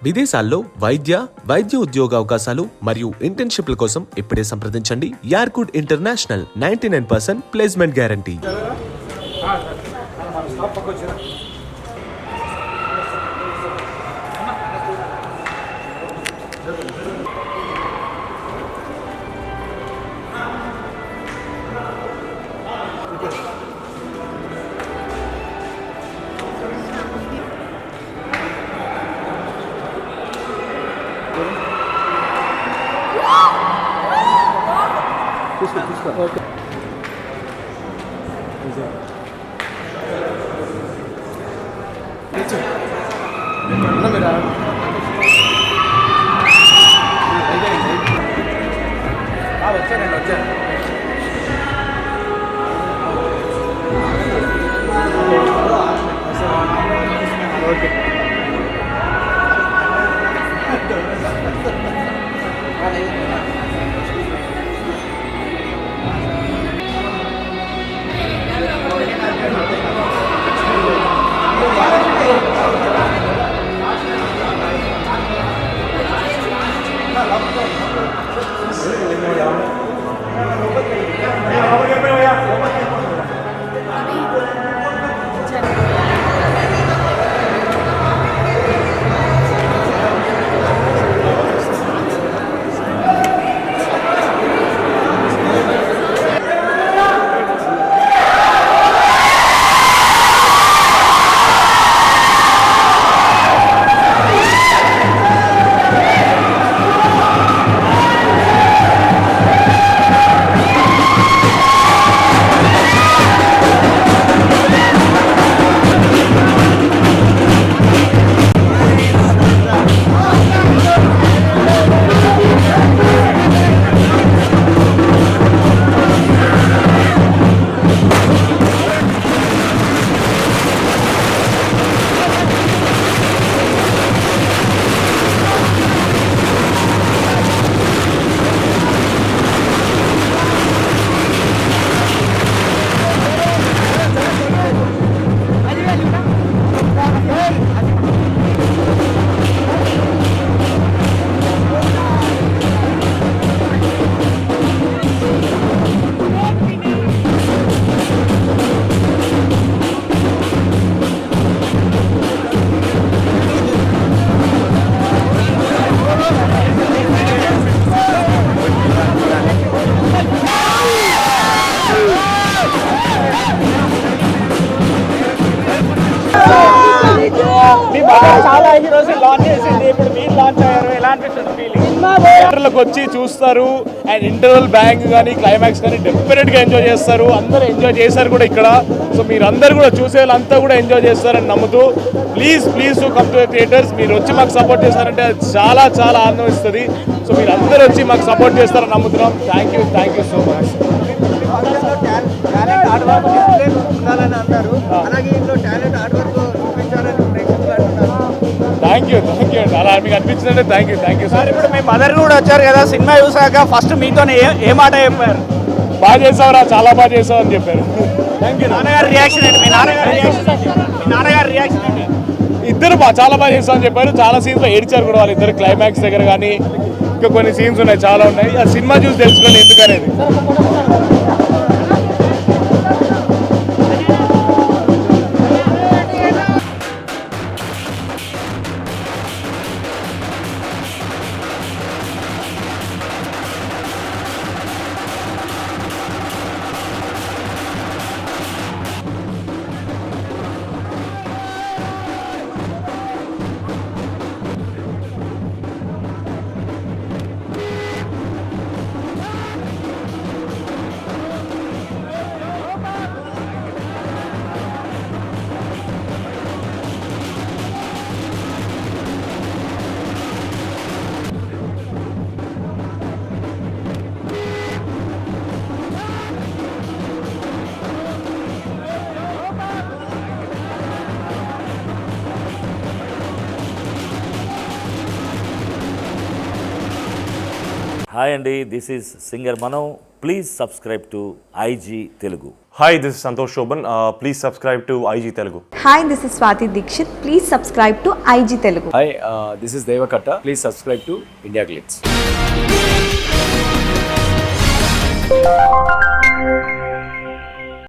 విదేశాల్లో వైద్య ఉద్యోగ అవకాశాలు మరియు ఇంటర్న్షిప్ల కోసం ఇప్పుడే సంప్రదించండి యార్కుడ్ ఇంటర్నేషనల్ 99% ప్లేస్మెంట్ గ్యారంటీ. ఓకే వచ్చాను ఓకే చాలా హీరోస్ లాంచ్ చేసింది, ఇప్పుడు మీరు లాంచ్ అయ్యారు, ఎలా అనిపిస్తుంది ఫీలింగ్? థియేటర్లకు వచ్చి చూస్తారు అండ్ ఇంటర్వల్ బ్యాంక్ కానీ క్లైమాక్స్ కానీ డెఫినెట్గా ఎంజాయ్ చేస్తారు. అందరూ ఎంజాయ్ చేశారు కూడా ఇక్కడ. సో మీరు అందరు కూడా చూసే వాళ్ళంతా కూడా ఎంజాయ్ చేస్తారని నమ్ముతూ please to come to theatres. మీరు వచ్చి మాకు సపోర్ట్ చేస్తారంటే చాలా చాలా ఆనందం ఇస్తుంది. సో మీరు అందరూ వచ్చి మాకు సపోర్ట్ చేస్తారని నమ్ముతున్నాం. Thank you so much. Thank you అండి, అలా మీకు అనిపించిందంటే థ్యాంక్ యూ సార్. ఇప్పుడు మీ మదర్ కూడా వచ్చారు కదా, సినిమా చూసాక ఫస్ట్ మీతో ఏ మాట చెప్పారు? బాగా చేసావురా, చాలా బాగా చేసావు అని చెప్పారు. Thank you. నాన్నగారి రియాక్షన్ ఏంటి? మీ నాన్నగారి రియాక్షన్ ఏంటి? ఇద్దరు చాలా బాగా చేస్తావు అని చెప్పారు. చాలా సీన్స్లో ఏడ్చారు కూడా వాళ్ళు ఇద్దరు. క్లైమాక్స్ దగ్గర కానీ ఇంకా కొన్ని సీన్స్ ఉన్నాయి, చాలా ఉన్నాయి. ఆ సినిమా చూసి తెలుసుకోండి ఎందుకనేది. హాయ్ అండి, this is singer Mano. Please subscribe to IG Telugu. Hi, this is Santosh Shoban. Please subscribe to IG Telugu. Hi, this is Swati Dikshit. Please subscribe to IG Telugu. Hi, this is Devakatta. Please subscribe to India Glitz.